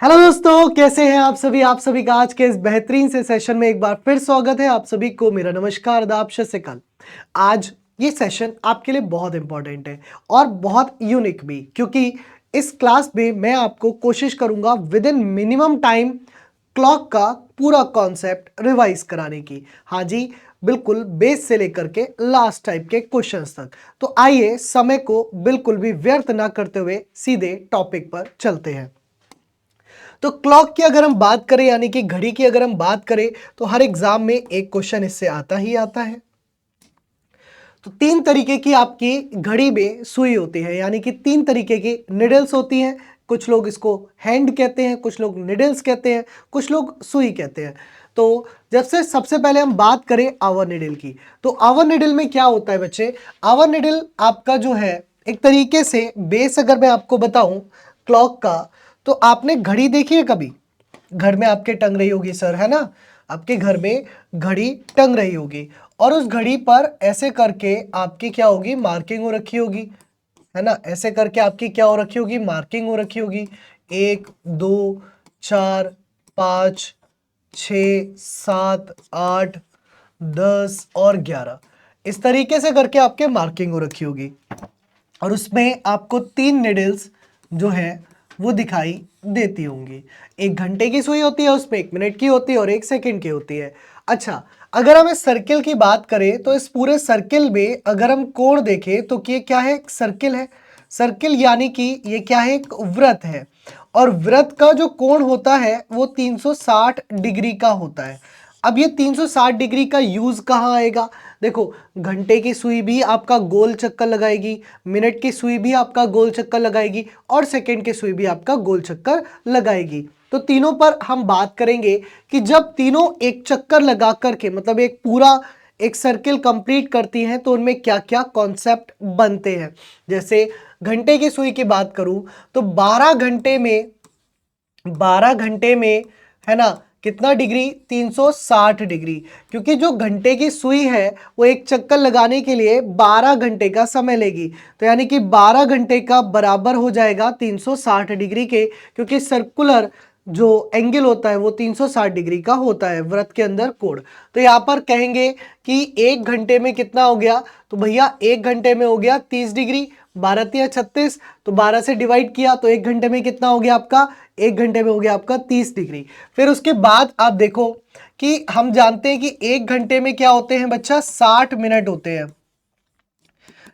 Hello दोस्तों, कैसे हैं आप सभी का आज के इस बेहतरीन से सेशन में एक बार फिर स्वागत है। आप सभी को मेरा नमस्कार, आदाब, सत श्री अकाल। आज ये सेशन आपके लिए बहुत इंपॉर्टेंट है और बहुत यूनिक भी, क्योंकि इस क्लास में मैं आपको कोशिश करूंगा with in minimum time clock का पूरा कॉन्सेप्ट रिवाइज कराने की। हाँ जी, बिल्कुल बेस से लेकर के लास्ट टाइप के क्वेश्चंस तक। तो आइए समय को बिल्कुल भी व्यर्थ ना करते हुए सीधे टॉपिक पर चलते हैं। तो क्लॉक की अगर हम बात करें, यानी कि घड़ी की अगर हम बात करें, तो हर एग्जाम में एक क्वेश्चन इससे आता ही आता है। तो तीन तरीके की आपकी घड़ी में सुई होती है, यानी कि तीन तरीके की निडल्स होती हैं। कुछ लोग इसको हैंड कहते हैं, कुछ लोग निडल्स कहते हैं, कुछ लोग सुई कहते हैं। तो जब से सबसे पहले हम बात करें आवर निडल की, तो आवर निडल में क्या होता है बच्चे? आवर निडल आपका जो है एक तरीके से बेस अगर मैं आपको बताऊं क्लॉक का, तो आपने घड़ी देखी है कभी? घर में आपके टंग रही होगी सर, है ना? आपके घर में घड़ी टंग रही होगी और उस घड़ी पर ऐसे करके आपकी क्या होगी? मार्किंग हो रखी होगी, है ना? ऐसे करके आपकी क्या हो रखी होगी? मार्किंग हो रखी होगी। 1 2 4 5 6 7 8 10 और 11, इस तरीके से करके आपके मार्किंग हो रखी होगी और उसमें आपको तीन निडल्स जो है वो दिखाई देती होंगी। एक घंटे की सुई होती है, उसमें 1 मिनट की होती है और 1 सेकंड की होती है। अच्छा, अगर हम इस सर्किल की बात करें तो इस पूरे सर्किल में अगर हम कोण देखें तो ये क्या है? एक सर्किल है। सर्किल यानी कि ये क्या है? एक वृत्त है और वृत्त का जो कोण होता है वो 360 डिग्री का होता है। अब ये 360 डिग्री का यूज कहाँ आएगा? देखो, घंटे की सुई भी आपका गोल चक्कर लगाएगी, मिनट की सुई भी आपका गोल चक्कर लगाएगी और सेकंड की सुई भी आपका गोल चक्कर लगाएगी। तो तीनों पर हम बात करेंगे कि जब तीनों एक चक्कर लगा करके, मतलब एक पूरा एक सर्किल कंप्लीट करती हैं, तो उनमें क्या क्या कॉन्सेप्ट बनते हैं। जैसे घंटे की सुई की बात करूं तो 12 घंटे में है ना कितना डिग्री? 360 डिग्री, क्योंकि जो घंटे की सुई है वो एक चक्कर लगाने के लिए 12 घंटे का समय लेगी। तो यानी कि 12 घंटे का बराबर हो जाएगा 360 डिग्री के, क्योंकि सर्कुलर जो एंगल होता है वो 360 डिग्री का होता है वृत्त के अंदर कोण। तो यहाँ पर कहेंगे कि 1 घंटे में कितना हो गया? तो भैया 1 घंटे में हो गया 30 डिग्री, 12 तिया 36, तो 12 से डिवाइड किया तो 1 घंटे में कितना हो गया आपका? 1 घंटे में हो गया आपका 30 डिग्री। फिर उसके बाद आप देखो कि हम जानते हैं कि 1 घंटे में क्या होते हैं बच्चा? 60 मिनट होते हैं।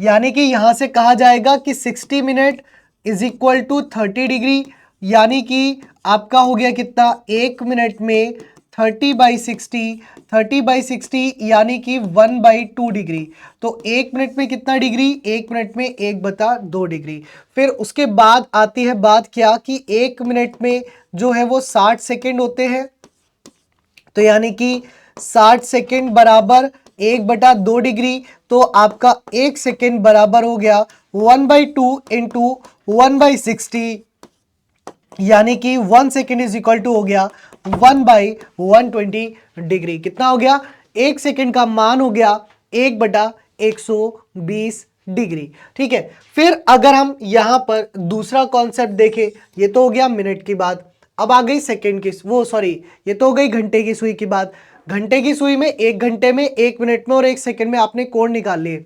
यानी कि यहां से कहा जाएगा कि 60 minute is equal to 30 degree, यानी कि आपका हो गया कितना? 1 मिनट में 30/60, 30/60 यानी कि 1/2 डिग्री। तो 1 मिनट में कितना डिग्री? 1 मिनट में 1/2 डिग्री। फिर उसके बाद आती है बात क्या कि 1 मिनट में जो है वो 60 सेकेंड होते हैं। तो यानी कि 60 सेकेंड बराबर 1/2 डिग्री, तो आपका 1 सेकेंड बराबर हो गया 1/2 इंटू 1/60, यानी कि 1 सेकेंड इज इक्वल टू हो गया 1/120 डिग्री। कितना हो गया? 1 सेकेंड का मान हो गया 1/120 डिग्री। ठीक है, फिर अगर हम यहां पर दूसरा कॉन्सेप्ट देखें, ये तो हो गया मिनट की बात। अब आ गई सेकेंड की, वो सॉरी, ये तो हो गई घंटे की सुई की बात। घंटे की सुई में 1 घंटे में, 1 मिनट में और 1 सेकेंड में आपने कोण निकाल लिए।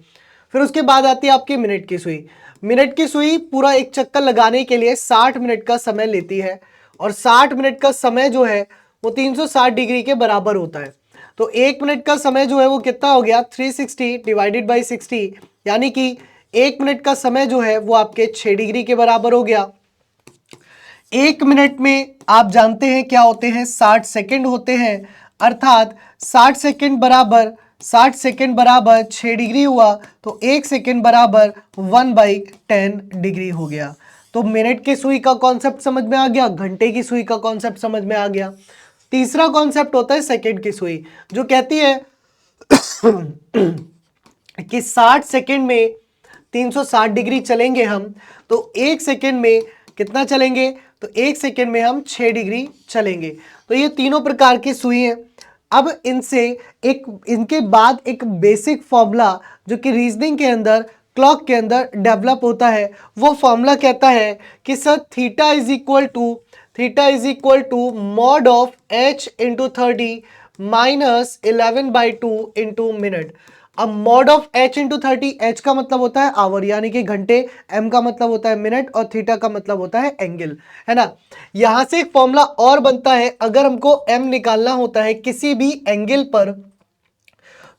फिर उसके बाद आती है आपकी मिनट की सुई। मिनट की सुई पूरा एक चक्कर लगाने के लिए 60 मिनट का समय लेती है और 60 मिनट का समय जो है वो 360 डिग्री के बराबर होता है। तो 1 मिनट का समय जो है वो कितना हो गया? 360 डिवाइडेड बाई 60, यानी कि 1 मिनट का समय जो है वो आपके 6 डिग्री के बराबर हो गया। 1 मिनट में आप जानते हैं क्या होते हैं? 60 सेकेंड होते हैं, अर्थात 60 सेकेंड बराबर 6 डिग्री हुआ, तो 1 सेकेंड बराबर 1/10 डिग्री हो गया। तो मिनट की सुई का कॉन्सेप्ट समझ में आ गया, घंटे की सुई का कॉन्सेप्ट समझ में आ गया। तीसरा कॉन्सेप्ट होता है सेकेंड की सुई, जो कहती है कि 60 सेकेंड में 360 डिग्री चलेंगे हम, तो 1 सेकेंड में कितना चलेंगे? तो 1 सेकेंड में हम 6 डिग्री चलेंगे। तो ये तीनों प्रकार की सुई हैं। अब इनसे एक इनके बाद एक बेसिक फॉर्मूला जो कि रीजनिंग के अंदर क्लॉक के अंदर डेवलप होता है वो फॉर्मूला कहता है कि sir theta is equal to mod of h into 30 minus 11/2 into minute. अब mod of h into 30, h का मतलब होता है आवर यानी कि घंटे, m का मतलब होता है मिनट और थीटा का मतलब होता है एंगल, है ना। यहां से एक फॉर्मूला और बनता है, अगर हमको m निकालना होता है किसी भी एंगल पर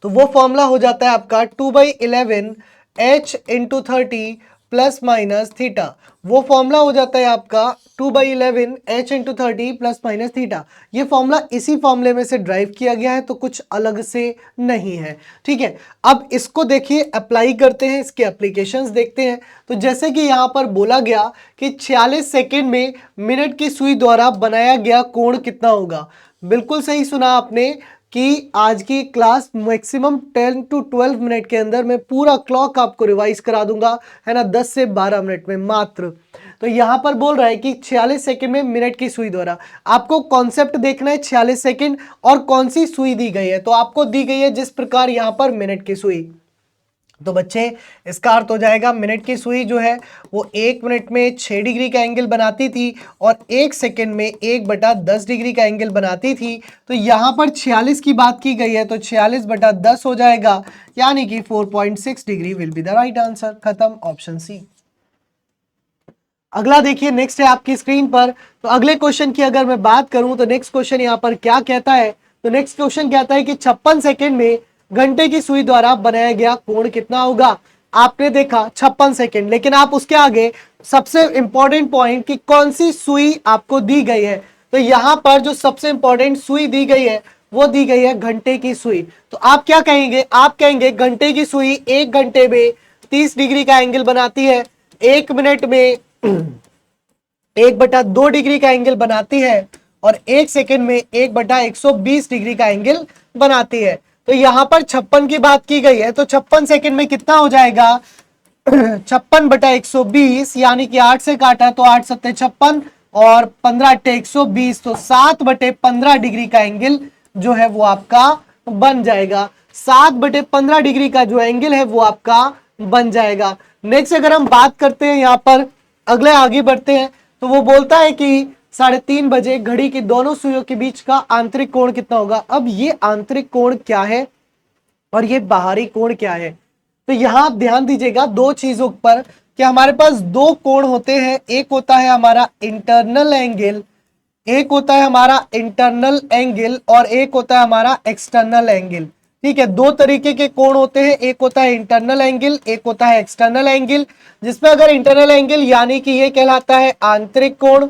तो वो फॉर्मूला हो जाता है आपका 2/11 h into 30 plus minus theta. वो फॉर्मूला हो जाता है आपका 2/11 h into 30 plus minus theta. ये फॉर्मूला इसी फॉर्मूले में से ड्राइव किया गया है, तो कुछ अलग से नहीं है, ठीक है। अब इसको देखिए अप्लाई करते हैं, इसके एप्लीकेशंस देखते हैं। तो जैसे कि यहाँ पर बोला गया कि 46 सेकेंड में मिनट की सुई द्वारा बनाया गया कोण कितना होगा। बिल्कुल सही सुना आपने कि आज की क्लास मैक्सिमम 10 to 12 मिनट के अंदर मैं पूरा क्लॉक आपको रिवाइज करा दूंगा, है ना, 10 से 12 मिनट में मात्र। तो यहां पर बोल रहा है कि 46 सेकंड में मिनट की सुई द्वारा, आपको कॉन्सेप्ट देखना है 46 सेकंड और कौन सी सुई दी गई है। तो आपको दी गई है जिस प्रकार यहां पर मिनट की सुई, तो बच्चे इसका अर्थ हो जाएगा मिनट की सुई जो है वो 1 मिनट में 6 डिग्री का एंगल बनाती थी और 1 सेकंड में 1/10 डिग्री का एंगल बनाती थी। तो यहाँ पर 46 की बात की गई है तो 46/10 हो जाएगा, यानी कि 4.6 degree will be the right answer. खत्म, ऑप्शन सी। अगला देखिए, नेक्स्ट है आपकी स्क्रीन पर। तो अगले क्वेश्चन की अगर मैं बात करूं तो नेक्स्ट क्वेश्चन यहाँ पर क्या कहता है, तो नेक्स्ट क्वेश्चन कहता है कि 56 सेकेंड में घंटे की सुई द्वारा बनाया गया कोण कितना होगा। आपने देखा 56 सेकेंड, लेकिन आप उसके आगे सबसे इंपॉर्टेंट पॉइंट कि कौन सी सुई आपको दी गई है। तो यहां पर जो सबसे इंपॉर्टेंट सुई दी गई है वो दी गई है घंटे की सुई। तो आप क्या कहेंगे, आप कहेंगे घंटे की सुई 1 घंटे में 30 डिग्री का एंगल बनाती है, 1 मिनट में 1/2 डिग्री का एंगल बनाती है और 1 सेकेंड में 1/120 डिग्री का एंगल बनाती है। तो यहां पर 56 की बात की गई है, तो 56 सेकेंड में कितना हो जाएगा 56/120, यानी कि 8 से काटा तो 8 सत्ते 56 और 15 अट्ठे 120, तो 7/15 डिग्री का एंगल जो है वो आपका बन जाएगा। 7/15 डिग्री का जो एंगल है वो आपका बन जाएगा। नेक्स्ट अगर हम बात करते हैं यहाँ पर, अगले आगे बढ़ते हैं, तो वो बोलता है कि 3:30 बजे घड़ी की दोनों सुइयों के बीच का आंतरिक कोण कितना होगा। अब ये आंतरिक कोण क्या है और ये बाहरी कोण क्या है, तो यहां आप ध्यान दीजिएगा दो चीजों पर कि हमारे पास दो कोण होते हैं, एक होता है हमारा इंटरनल एंगल, एक होता है हमारा इंटरनल एंगल और एक होता है हमारा एक्सटर्नल एंगल। ठीक है, दो तरीके के कोण होते हैं, एक होता है इंटरनल एंगल, एक होता है एक्सटर्नल एंगल। जिसमें अगर इंटरनल एंगल यानी कि ये कहलाता है आंतरिक कोण,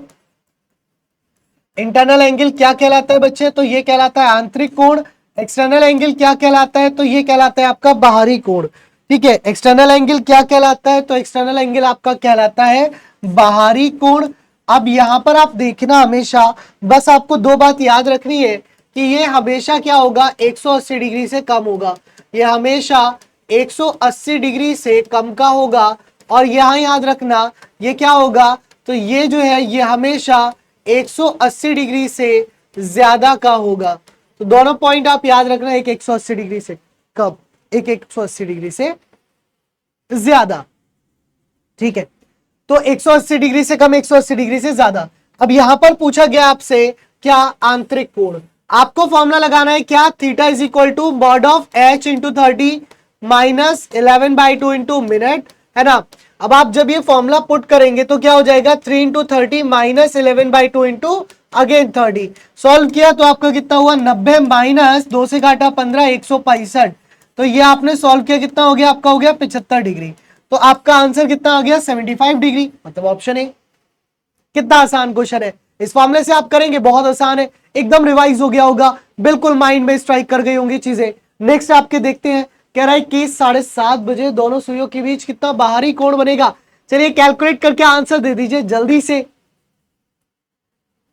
इंटरनल एंगल क्या कहलाता है बच्चे, तो ये कहलाता है आंतरिक कोण। एक्सटर्नल एंगल क्या कहलाता है, तो ये कहलाता है आपका बाहरी कोण। ठीक है, एक्सटर्नल एंगल क्या कहलाता है, तो एक्सटर्नल एंगल आपका कहलाता है बाहरी कोण। अब यहां पर आप देखना हमेशा, बस आपको दो बात याद रखनी है कि ये हमेशा क्या होगा 180 डिग्री से कम होगा, ये हमेशा 180 डिग्री से कम का होगा। और यहां याद रखना ये क्या होगा, तो ये जो है ये हमेशा 180 डिग्री से ज्यादा का होगा। तो दोनों पॉइंट आप याद रखना, एक 180 डिग्री से कम, एक 180 डिग्री से ज्यादा। ठीक है, तो 180 डिग्री से कम, 180 डिग्री से ज्यादा। अब यहां पर पूछा गया आपसे क्या आंतरिक कोण, आपको फॉर्मूला लगाना है क्या, theta is equal to mod of H into 30 minus 11/2 into minute, है ना। अब आप जब ये फॉर्मूला पुट करेंगे तो क्या हो जाएगा 3 into 30 minus 11/2 into again 30। Solve किया तो आपका कितना हुआ 90 माइनस 2 से काटा 15 165। तो ये आपने सॉल्व किया कितना हो गया, आपका हो गया 75 डिग्री। तो आपका आंसर कितना आ गया 75 डिग्री, मतलब ऑप्शन ए। कितना आसान क्वेश्चन है, इस फॉर्मूले से आप करेंगे बहुत आसान है, एकदम रिवाइज हो गया होगा, बिल्कुल माइंड में स्ट्राइक कर गई होंगी चीजें। नेक्स्ट आपके देखते हैं, कह रहा है कि 7:30 बजे दोनों सुइयों के बीच कितना बाहरी कोण बनेगा। चलिए कैलकुलेट करके आंसर दे दीजिए जल्दी से।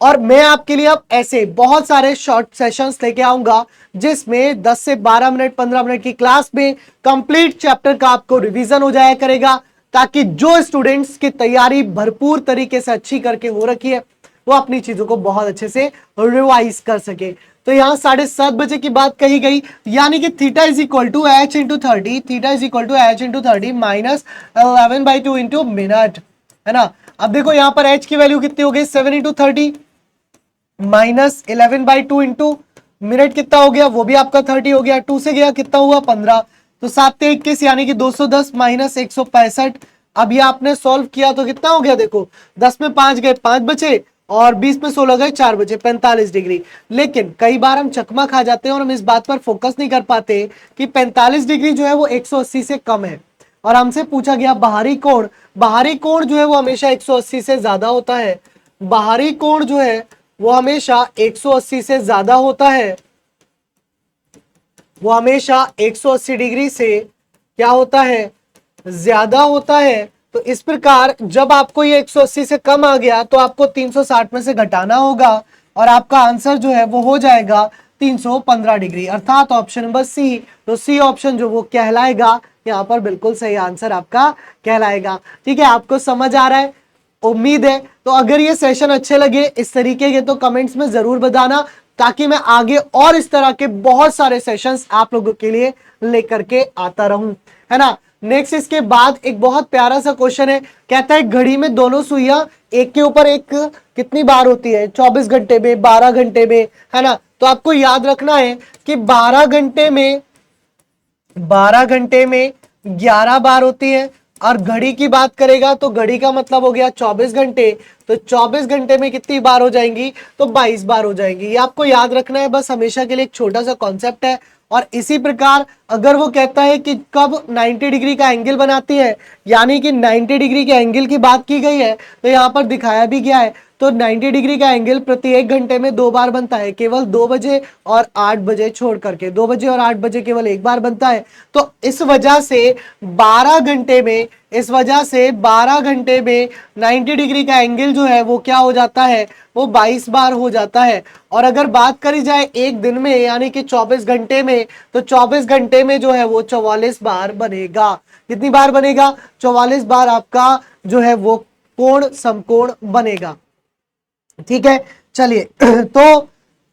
और मैं आपके लिए अब ऐसे बहुत सारे शॉर्ट सेशंस लेके आऊंगा जिसमें 10 से 12 मिनट 15 मिनट की क्लास में कंप्लीट चैप्टर का आपको रिवीजन हो जाया करेगा, ताकि जो स्टूडेंट्स की तैयारी भरपूर तरीके से अच्छी करके हो रखी है वो अपनी चीजों को बहुत अच्छे से रिवाइज कर सके। तो यहाँ 7:30 बजे की बात कही गई, यानी कि theta is equal to H into 30, theta is equal to H into 30 minus 11/2 into minute, है ना। अब देखो यहाँ पर एच की वैल्यू कितनी हो गई, 7 इंटू 30 माइनस 11/2 इंटू मिनट कितना हो गया, वो भी आपका 30 हो गया, 2 से गया कितना हुआ 15, तो 7×21 यानी कि 210 माइनस 165। अब ये आपने सॉल्व किया तो कितना हो गया, देखो 10 में 5 गए 5 बचे और 20 में 16 गए 4 बचे, 45 डिग्री। लेकिन कई बार हम चकमा खा जाते हैं और हम इस बात पर फोकस नहीं कर पाते कि 45 डिग्री जो है वो 180 से कम है, और हमसे पूछा गया बाहरी कोण, बाहरी कोण जो है वो हमेशा 180 से ज्यादा होता है, बाहरी कोण जो है वो हमेशा 180 से ज्यादा होता है, वो हमेशा 180 डिग्री से क्या होता है, ज्यादा होता है। तो इस प्रकार जब आपको ये 180 से कम आ गया तो आपको 360 में से घटाना होगा और आपका आंसर जो है वो हो जाएगा 315 डिग्री, अर्थात ऑप्शन नंबर सी, तो सी ऑप्शन जो वो कहलाएगा यहाँ पर बिल्कुल सही आंसर आपका कहलाएगा। ठीक है, आपको समझ आ रहा है, उम्मीद है। तो अगर ये सेशन अच्छे लगे इस तरीके के तो कमेंट्स में जरूर बताना, ताकि मैं आगे और इस तरह के बहुत सारे सेशंस आप लोगों के लिए लेकर के आता रहूं, है ना। नेक्स्ट इसके बाद एक बहुत प्यारा सा क्वेश्चन है, कहता है घड़ी में दोनों सुइयां एक के ऊपर एक कितनी बार होती है, 24 घंटे में, 12 घंटे में, है ना। तो आपको याद रखना है कि 12 घंटे में 11 बार होती है, और घड़ी की बात करेगा तो घड़ी का मतलब हो गया 24 घंटे, तो 24 घंटे में कितनी बार हो जाएंगी, तो 22 बार हो जाएंगी। ये आपको याद रखना है, बस हमेशा के लिए एक छोटा सा कॉन्सेप्ट है। और इसी प्रकार अगर वो कहता है कि कब 90 डिग्री का एंगल बनाती है, यानी कि 90 डिग्री के एंगल की बात की गई है, तो यहाँ पर दिखाया भी गया है। तो 90 डिग्री का एंगल प्रति 1 घंटे में 2 बार बनता है, केवल 2 बजे और 8 बजे छोड़ करके, 2 बजे और 8 बजे केवल 1 बार बनता है। तो इस वजह से 12 घंटे में 90 डिग्री का एंगल जो है वो क्या हो जाता है, वो 22 बार हो जाता है। और अगर बात करी जाए एक दिन में यानी कि 24 घंटे में, तो 24 घंटे में जो है वो 44 बार बनेगा। कितनी बार बनेगा, 44 बार आपका जो है वो कोण समकोण बनेगा। ठीक है, चलिए तो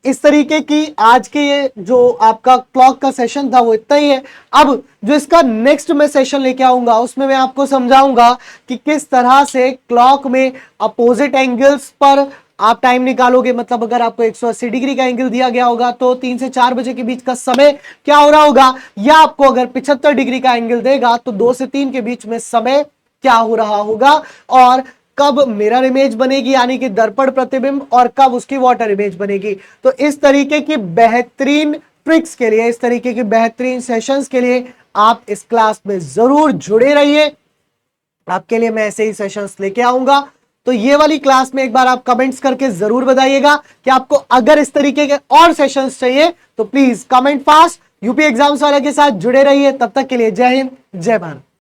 इस तरीके की आज के ये जो आपका क्लॉक का सेशन था वो इतना ही है। अब जो इसका नेक्स्ट मैं सेशन लेके आऊंगा उसमें मैं आपको समझाऊंगा कि किस तरह से क्लॉक में अपोजिट एंगल्स पर आप टाइम निकालोगे। मतलब अगर आपको 180 डिग्री का एंगल दिया गया होगा तो 3 से 4 बजे के बीच का समय क्या हो रहा होगा, या आपको अगर 75 डिग्री का एंगल देगा तो 2 से 3 के बीच में समय क्या हो रहा होगा, और कब मिरर इमेज बनेगी यानी कि दर्पण प्रतिबिंब, और कब उसकी वाटर इमेज बनेगी। तो इस तरीके की बेहतरीन ट्रिक्स के लिए, इस तरीके की बेहतरीन सेशंस के लिए आप इस क्लास में जरूर जुड़े रहिए। आपके लिए मैं ऐसे ही सेशंस लेके आऊंगा। तो ये वाली क्लास में एक बार आप कमेंट्स करके जरूर बताइएगा कि आपको अगर इस तरीके के और सेशंस चाहिए तो please comment fast. UP exams वाले के साथ जुड़े रहिए। तब तक के लिए जय हिंद, जय भारत।